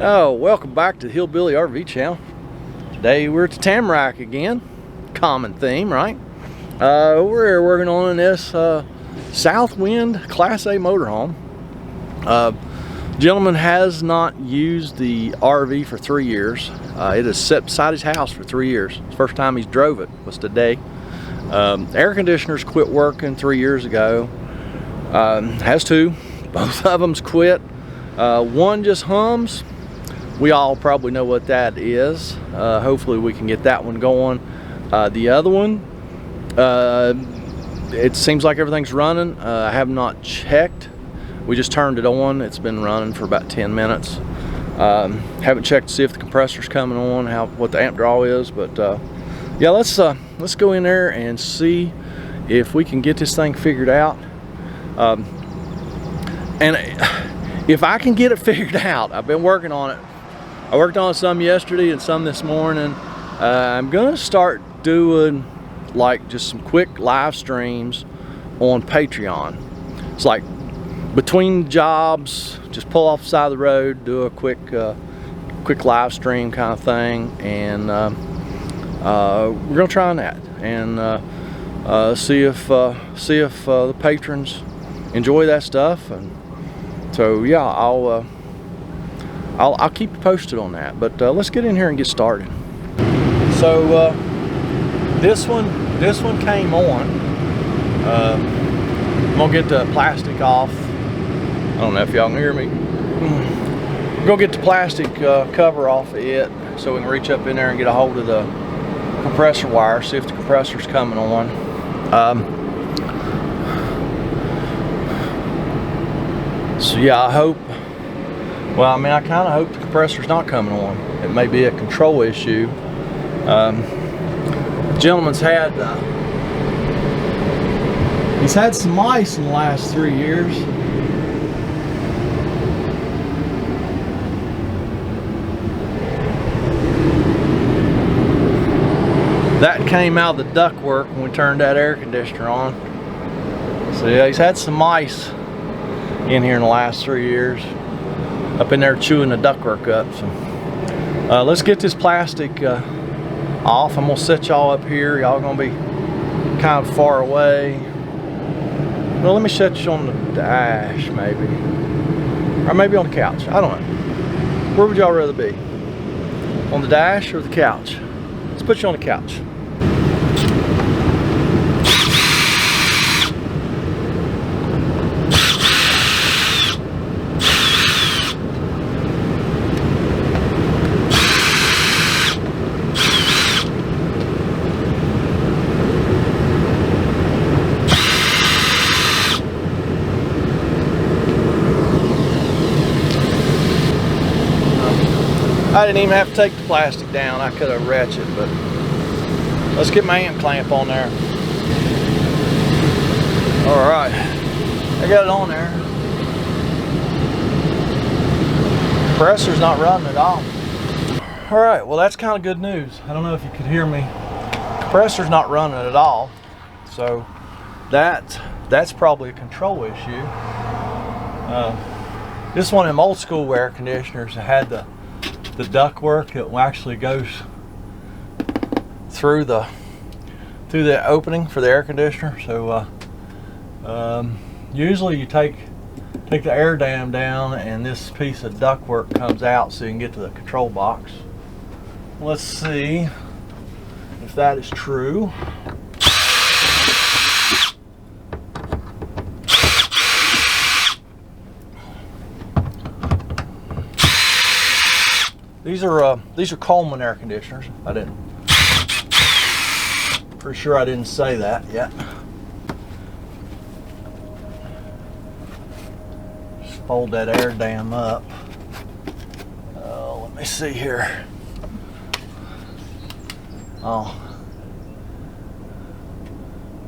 Oh, welcome back to the Hillbilly RV channel. Today we're at the Tamarack again. Common theme, right? We're working on this Southwind Class A motorhome. Gentleman has not used the RV for 3 years. It has sat beside his house for 3 years. The first time he's drove it was today. Air conditioners quit working 3 years ago. Has two. Both of them's quit. One just hums. We all probably know what that is. Hopefully we can get that one going. The other one, it seems like everything's running. I have not checked. We just turned it on. It's been running for about 10 minutes. Haven't checked to see if the compressor's coming on, what the amp draw is, but yeah, let's go in there and see if we can get this thing figured out. And if I can get it figured out, I've been working on it. I worked on it some yesterday and some this morning. I'm gonna start doing like just some quick live streams on Patreon. It's like between jobs, just pull off the side of the road, do a quick live stream kind of thing, and we're gonna try on that and see if the patrons enjoy that stuff. And so yeah, I'll keep you posted on that, but let's get in here and get started. So this one came on. I'm gonna get the plastic off. I don't know if y'all can hear me. I'm gonna get the plastic cover off of it so we can reach up in there and get a hold of the compressor wire, see if the compressor's coming on. So yeah, I hope. Well, I mean, I kind of hope the compressor's not coming on. It may be a control issue. The gentleman's had he's had some mice in the last 3 years. That came out of the ductwork when we turned that air conditioner on. So yeah, he's had some mice in here in the last 3 years, up in there chewing the ductwork up. So let's get this plastic off. I'm gonna set y'all up here. Y'all gonna be kind of far away. Well, let me set you on the dash maybe, or maybe on the couch. I don't know. Where would y'all rather be? On the dash or the couch? Let's put you on the couch. I didn't even have to take the plastic down. I could have wrenched it, but let's get my amp clamp on there. All right, I got it on there. Compressor's not running at all. All right, well that's kind of good news. I don't know if you could hear me. Compressor's not running at all, so that's probably a control issue. This one of them old school air conditioners that had the ductwork. It actually goes through the opening for the air conditioner. So usually you take the air dam down and this piece of ductwork comes out so you can get to the control box. Let's see if that is true. These are Coleman air conditioners. Pretty sure I didn't say that yet. Just fold that air dam up. Let me see here. Oh,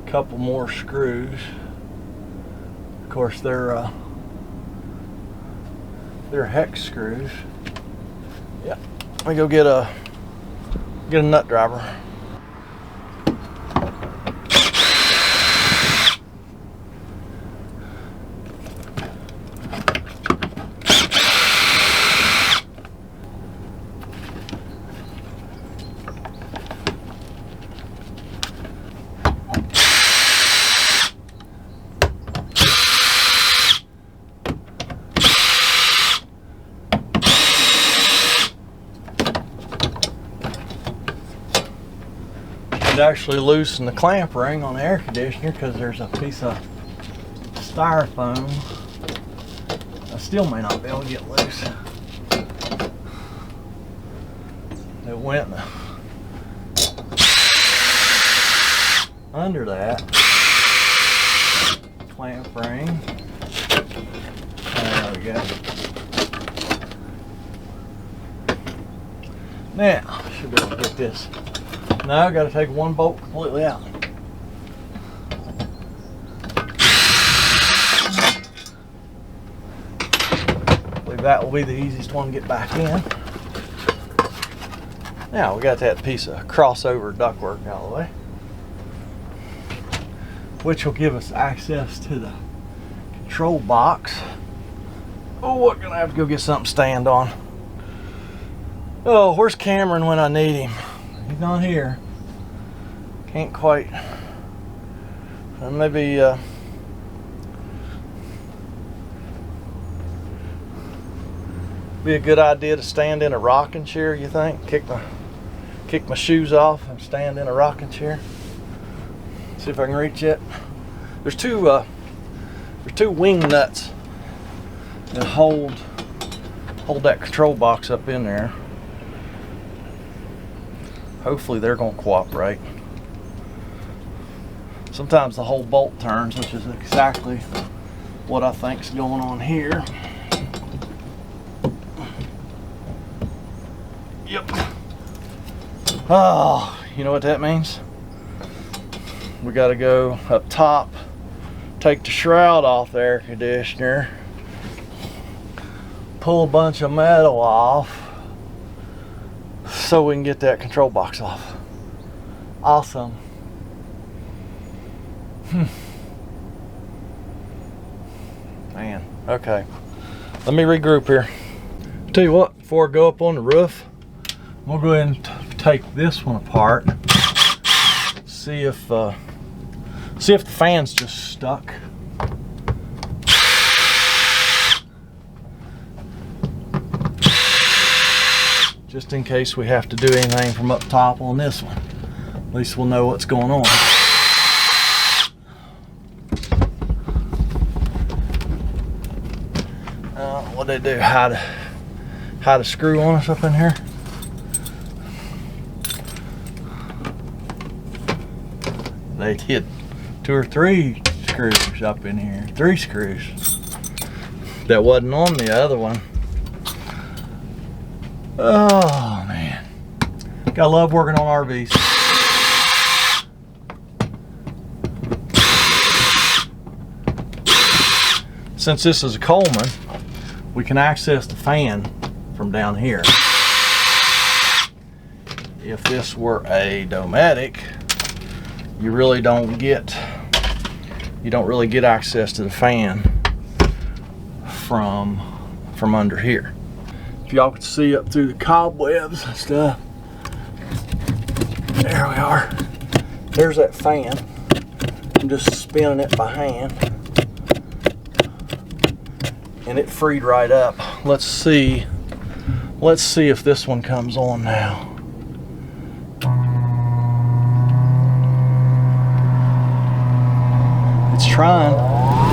a couple more screws. Of course, they're hex screws. Yeah, let me go get a nut driver. need to actually loosen the clamp ring on the air conditioner because there's a piece of styrofoam. I still may not be able to get loose. It went under that clamp ring. There we go. Now, I should be able to get this. Now I got to take one bolt completely out. I believe that will be the easiest one to get back in. Now we got that piece of crossover ductwork out of the way, which will give us access to the control box. Oh, we're gonna have to go get something to stand on. Oh, where's Cameron when I need him? He's not here. Can't quite. Maybe be a good idea to stand in a rocking chair, you think? Kick my shoes off and stand in a rocking chair. See if I can reach it. There's two wing nuts that hold that control box up in there. Hopefully they're gonna cooperate. Sometimes the whole bolt turns, which is exactly what I think's going on here. Yep. Oh, you know what that means? We gotta go up top, take the shroud off the air conditioner, pull a bunch of metal off so we can get that control box off. Awesome. Man, okay. Let me regroup here. Tell you what, before I go up on the roof, we'll go ahead and take this one apart. See if the fan's just stuck. Just in case we have to do anything from up top on this one. At least we'll know what's going on. What they do, hide a screw on us up in here. They did 2 or 3 screws up in here. 3 screws. That wasn't on the other one. Oh man, gotta love working on RVs. Since this is a Coleman, we can access the fan from down here. If this were a Dometic, you really don't really get access to the fan from under here. If y'all could see up through the cobwebs and stuff. There we are. There's that fan. I'm just spinning it by hand. And it freed right up. Let's see if this one comes on now. It's trying.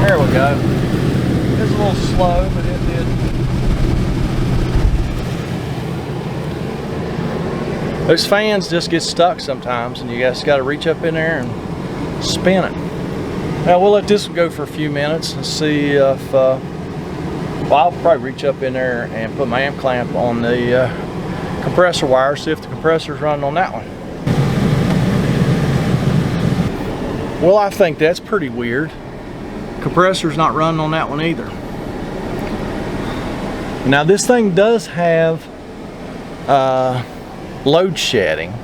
There we go. It's a little slow, but it did. Those fans just get stuck sometimes, and you guys got to reach up in there and spin it. Now we'll let this one go for a few minutes and see if, well, I'll probably reach up in there and put my amp clamp on the compressor wire, see if the compressor's running on that one. Well, I think that's pretty weird. Compressor's not running on that one either. Now this thing does have load shedding.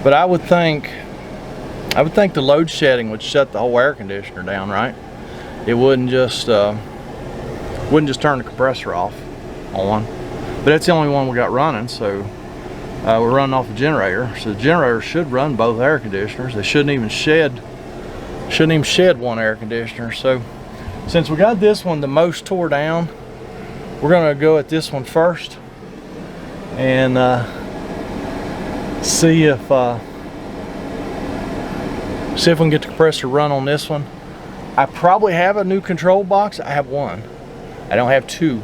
But I would think the load shedding would shut the whole air conditioner down, right? It wouldn't just turn the compressor off on. But that's the only one we got running, so we're running off a generator. So the generator should run both air conditioners. They shouldn't even shed one air conditioner. So since we got this one the most tore down, we're gonna go at this one first and see if we can get the compressor run on this one. I probably have a new control box. I have one. I don't have two.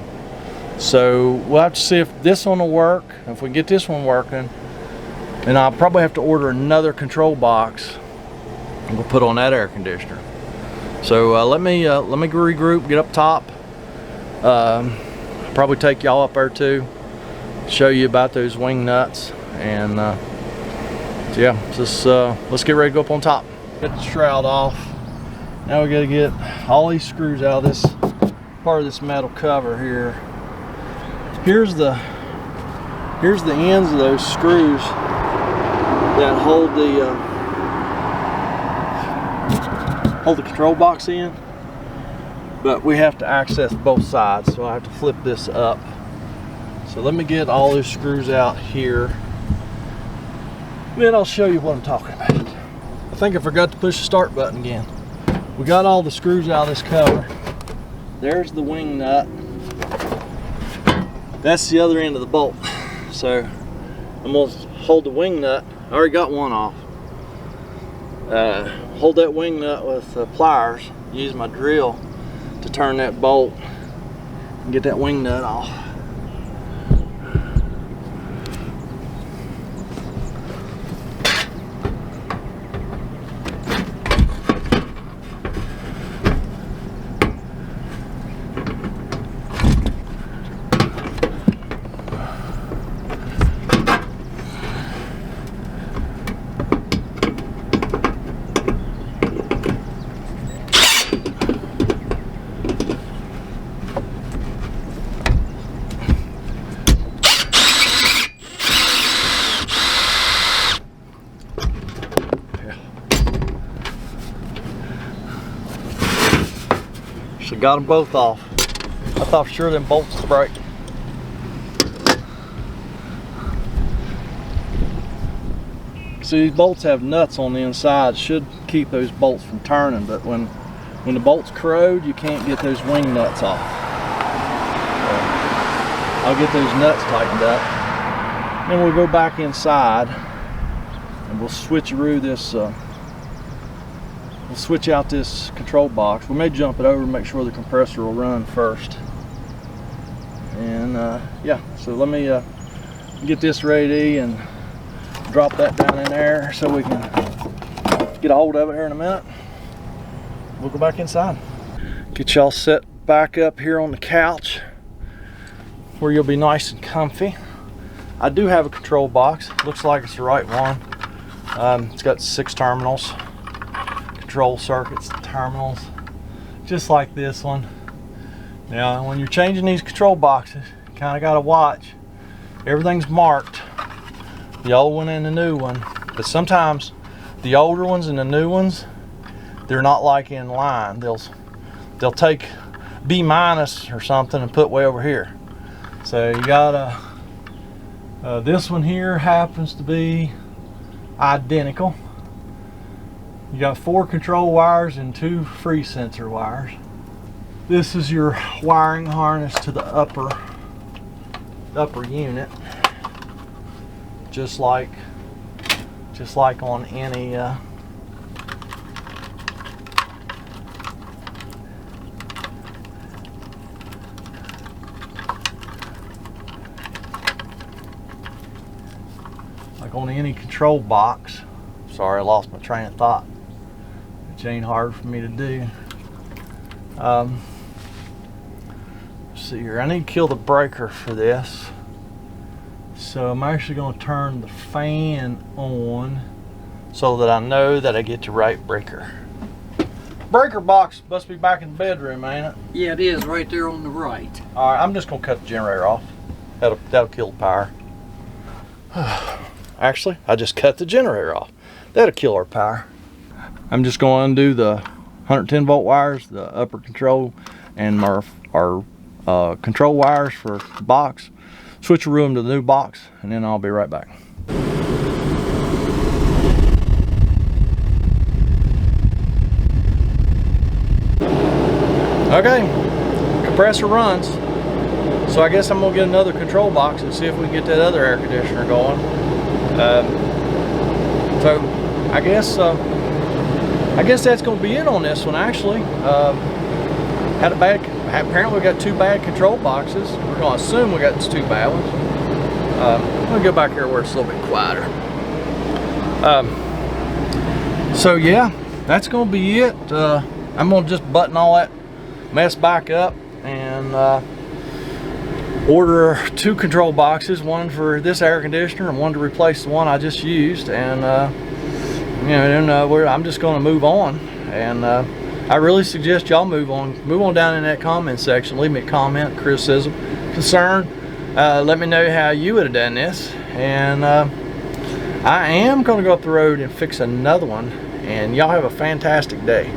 So we'll have to see if this one will work. If we get this one working, then I'll probably have to order another control box and we'll put on that air conditioner. So let me regroup, get up top. Probably take y'all up there too, show you about those wing nuts, and so yeah, just let's get ready to go up on top. Get the shroud off. Now we got to get all these screws out of this part of this metal cover here. Here's the ends of those screws that hold the control box in, but we have to access both sides, so I have to flip this up. So let me get all those screws out here, then I'll show you what I'm talking about. I think I forgot to push the start button again. We got all the screws out of this cover. There's the wing nut. That's the other end of the bolt. So I'm gonna hold the wing nut. I already got one off. Hold that wing nut with pliers. Use my drill to turn that bolt and get that wing nut off. So got them both off. I thought for sure them bolts would break. See, these bolts have nuts on the inside. Should keep those bolts from turning, but when the bolts corrode, you can't get those wing nuts off. So I'll get those nuts tightened up. Then we'll go back inside and we'll switcheroo this. We'll switch out this control box. We may jump it over and make sure the compressor will run first. And yeah, so let me get this ready and drop that down in there so we can get a hold of it here in a minute. We'll go back inside. Get y'all set back up here on the couch where you'll be nice and comfy. I do have a control box. Looks like it's the right one. It's got 6 terminals. Control circuits, terminals, just like this one. Now, when you're changing these control boxes, you kind of got to watch. Everything's marked, the old one and the new one, but sometimes the older ones and the new ones, they're not like in line. They'll take B- or something and put way over here. So you gotta, this one here happens to be identical. You got 4 control wires and 2 free sensor wires. This is your wiring harness to the upper unit, just like on any control box. Sorry, I lost my train of thought. Which ain't hard for me to do. Let's see here. I need to kill the breaker for this. So I'm actually going to turn the fan on so that I know that I get the right breaker. Breaker box must be back in the bedroom, ain't it? Yeah, it is right there on the right. Alright, I'm just going to cut the generator off. That'll kill the power. Actually, I just cut the generator off. That'll kill our power. I'm just going to undo the 110 volt wires, the upper control, and our control wires for the box. Switcheroo them to the new box, and then I'll be right back. Okay, compressor runs. So I guess I'm gonna get another control box and see if we can get that other air conditioner going. So I guess that's gonna be it on this one. Actually, apparently we got 2 bad control boxes. We're gonna assume we got 2 bad ones. I'm gonna go back here where it's a little bit quieter. So yeah, that's gonna be it. I'm gonna just button all that mess back up and order 2 control boxes, one for this air conditioner and one to replace the one I just used, and you know, then I'm just going to move on. And I really suggest y'all move on down in that comment section. Leave me a comment, criticism, concern. Let me know how you would have done this. And I am going to go up the road and fix another one. And y'all have a fantastic day.